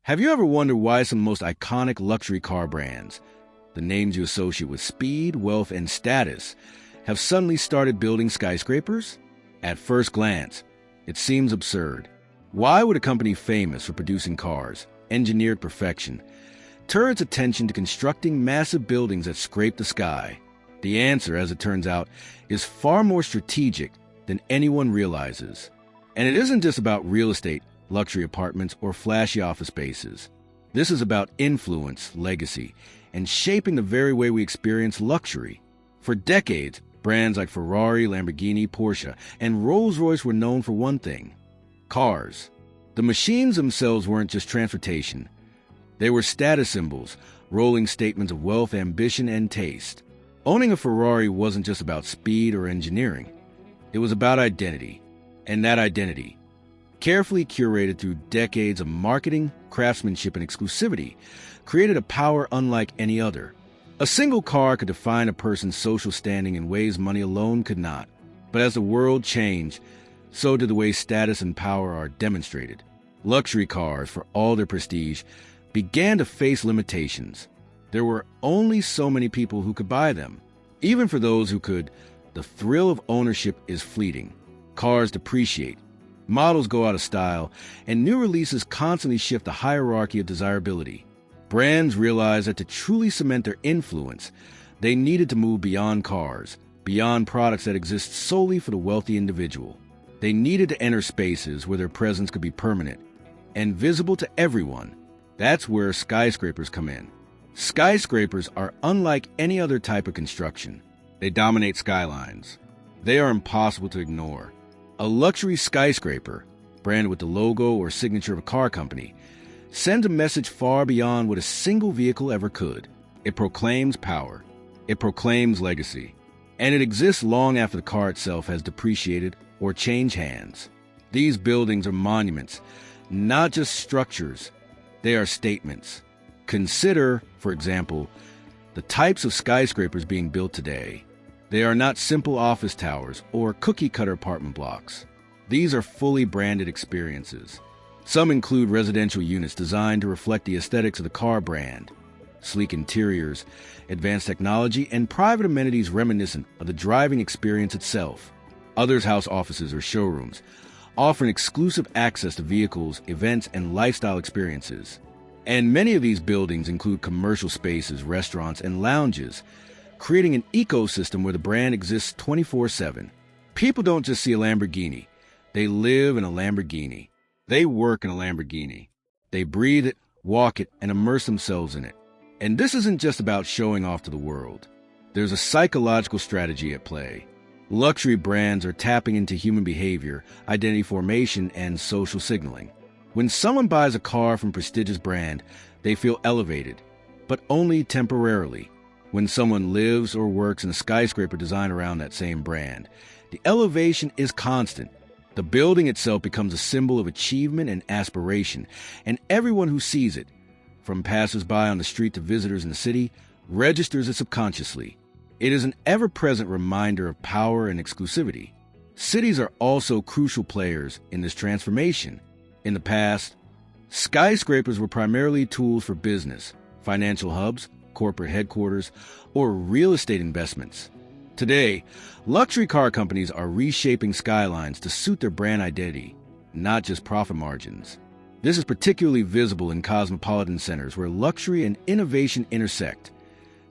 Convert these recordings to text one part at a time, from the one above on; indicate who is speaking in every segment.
Speaker 1: Have you ever wondered why some of the most iconic luxury car brands, the names you associate with speed, wealth, and status, have suddenly started building skyscrapers? At first glance, it seems absurd. Why would a company famous for producing cars, engineered perfection, turn its attention to constructing massive buildings that scrape the sky? The answer, as it turns out, is far more strategic than anyone realizes. And it isn't just about real estate, luxury apartments, or flashy office spaces. This is about influence, legacy, and shaping the very way we experience luxury. For decades, brands like Ferrari, Lamborghini, Porsche, and Rolls-Royce were known for one thing: cars. The machines themselves weren't just transportation. They were status symbols, rolling statements of wealth, ambition, and taste. Owning a Ferrari wasn't just about speed or engineering. It was about identity. And that identity, carefully curated through decades of marketing, craftsmanship, and exclusivity, created a power unlike any other. A single car could define a person's social standing in ways money alone could not. But as the world changed, so did the way status and power are demonstrated. Luxury cars, for all their prestige, began to face limitations. There were only so many people who could buy them. Even for those who could, the thrill of ownership is fleeting. Cars depreciate, models go out of style, and new releases constantly shift the hierarchy of desirability. Brands realized that to truly cement their influence, they needed to move beyond cars, beyond products that exist solely for the wealthy individual. They needed to enter spaces where their presence could be permanent and visible to everyone. That's where skyscrapers come in. Skyscrapers are unlike any other type of construction. They dominate skylines. They are impossible to ignore. A luxury skyscraper, branded with the logo or signature of a car company, sends a message far beyond what a single vehicle ever could. It proclaims power. It proclaims legacy. And it exists long after the car itself has depreciated or changed hands. These buildings are monuments, not just structures. They are statements. Consider, for example, the types of skyscrapers being built today. They are not simple office towers or cookie-cutter apartment blocks. These are fully branded experiences. Some include residential units designed to reflect the aesthetics of the car brand, sleek interiors, advanced technology, and private amenities reminiscent of the driving experience itself. Others house offices or showrooms, offering exclusive access to vehicles, events, and lifestyle experiences. And many of these buildings include commercial spaces, restaurants, and lounges, creating an ecosystem where the brand exists 24/7. People don't just see a Lamborghini. They live in a Lamborghini. They work in a Lamborghini. They breathe it, walk it, and immerse themselves in it. And this isn't just about showing off to the world. There's a psychological strategy at play. Luxury brands are tapping into human behavior, identity formation, and social signaling. When someone buys a car from a prestigious brand, they feel elevated, but only temporarily. When someone lives or works in a skyscraper designed around that same brand, the elevation is constant. The building itself becomes a symbol of achievement and aspiration, and everyone who sees it, from passers-by on the street to visitors in the city, registers it subconsciously. It is an ever-present reminder of power and exclusivity. Cities are also crucial players in this transformation. In the past, skyscrapers were primarily tools for business, financial hubs, corporate headquarters, or real estate investments. Today, luxury car companies are reshaping skylines to suit their brand identity, not just profit margins. This is particularly visible in cosmopolitan centers where luxury and innovation intersect: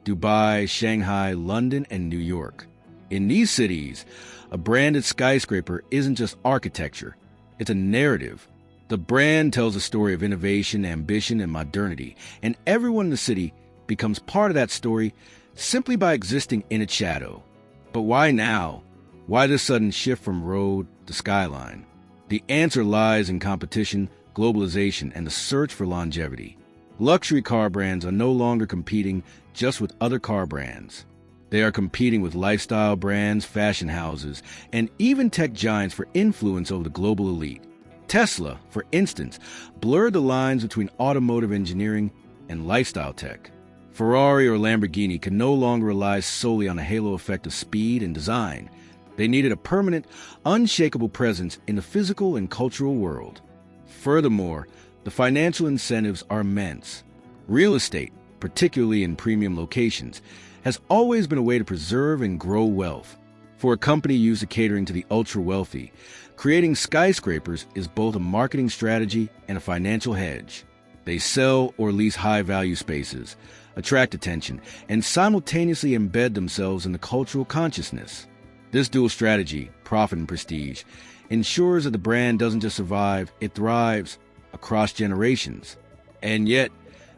Speaker 1: Dubai, Shanghai, London, and New York. In these cities, a branded skyscraper isn't just architecture, it's a narrative. The brand tells a story of innovation, ambition, and modernity, and everyone in the city becomes part of that story simply by existing in its shadow. But why now? Why this sudden shift from road to skyline? The answer lies in competition, globalization, and the search for longevity. Luxury car brands are no longer competing just with other car brands. They are competing with lifestyle brands, fashion houses, and even tech giants for influence over the global elite. Tesla, for instance, blurred the lines between automotive engineering and lifestyle tech. Ferrari or Lamborghini can no longer rely solely on a halo effect of speed and design. They needed a permanent, unshakable presence in the physical and cultural world. Furthermore, The financial incentives are immense. Real estate, particularly in premium locations, has always been a way to preserve and grow wealth. For a company used to catering to the ultra-wealthy, creating skyscrapers is both a marketing strategy and a financial hedge. They sell or lease high-value spaces, attract attention, and simultaneously embed themselves in the cultural consciousness. This dual strategy, profit and prestige, ensures that the brand doesn't just survive, it thrives across generations. And yet,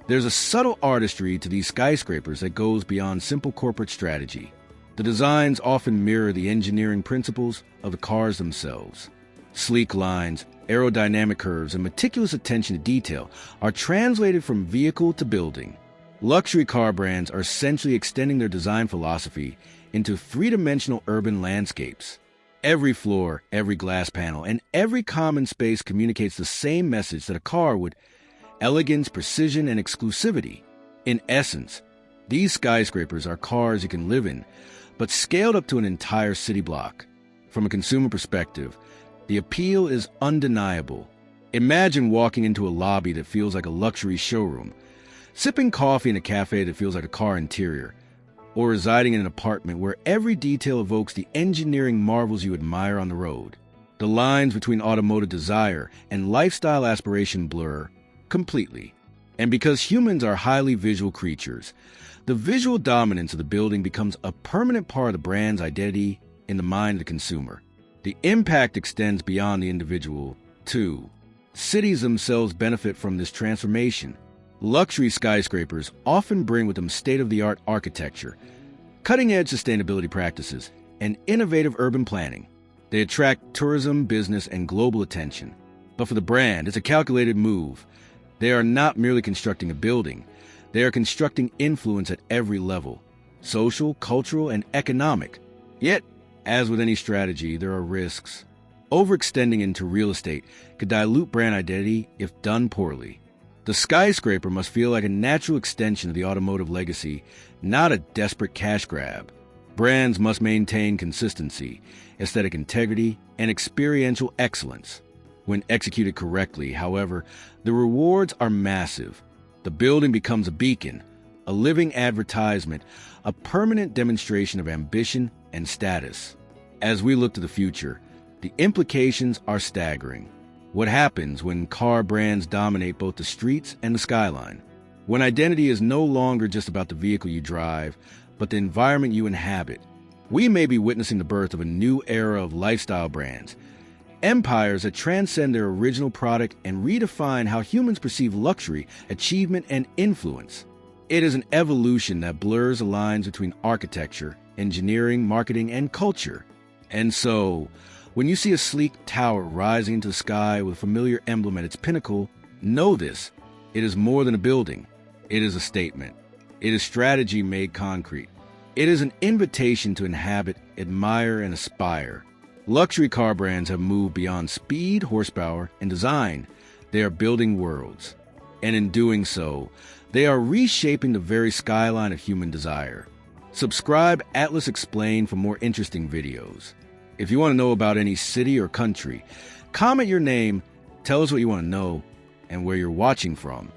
Speaker 1: there's a subtle artistry to these skyscrapers that goes beyond simple corporate strategy. The designs often mirror the engineering principles of the cars themselves. Sleek lines, aerodynamic curves, and meticulous attention to detail are translated from vehicle to building. Luxury car brands are essentially extending their design philosophy into three-dimensional urban landscapes. Every floor, every glass panel, and every common space communicates the same message that a car would: elegance, precision, and exclusivity. In essence, these skyscrapers are cars you can live in, but scaled up to an entire city block. From a consumer perspective, the appeal is undeniable. Imagine walking into a lobby that feels like a luxury showroom, sipping coffee in a cafe that feels like a car interior, or residing in an apartment where every detail evokes the engineering marvels you admire on the road. The lines between automotive desire and lifestyle aspiration blur completely. And because humans are highly visual creatures, the visual dominance of the building becomes a permanent part of the brand's identity in the mind of the consumer. The impact extends beyond the individual, too. Cities themselves benefit from this transformation. Luxury skyscrapers often bring with them state-of-the-art architecture, cutting-edge sustainability practices, and innovative urban planning. They attract tourism, business, and global attention. But for the brand, it's a calculated move. They are not merely constructing a building. They are constructing influence at every level: social, cultural, and economic. Yet, as with any strategy, there are risks. Overextending into real estate could dilute brand identity if done poorly. The skyscraper must feel like a natural extension of the automotive legacy, not a desperate cash grab. Brands must maintain consistency, aesthetic integrity, and experiential excellence. When executed correctly, however, the rewards are massive. The building becomes a beacon, a living advertisement, a permanent demonstration of ambition and status. As we look to the future, the implications are staggering. What happens when car brands dominate both the streets and the skyline? When identity is no longer just about the vehicle you drive, but the environment you inhabit? We may be witnessing the birth of a new era of lifestyle brands, empires that transcend their original product and redefine how humans perceive luxury, achievement, and influence. It is an evolution that blurs the lines between architecture, engineering, marketing, and culture. And so, when you see a sleek tower rising into the sky with a familiar emblem at its pinnacle, know this: it is more than a building. It is a statement. It is strategy made concrete. It is an invitation to inhabit, admire, and aspire. Luxury car brands have moved beyond speed, horsepower, and design. They are building worlds. And in doing so, they are reshaping the very skyline of human desire. Subscribe Atlas Explained for more interesting videos. If you want to know about any city or country, comment your name, tell us what you want to know, and where you're watching from.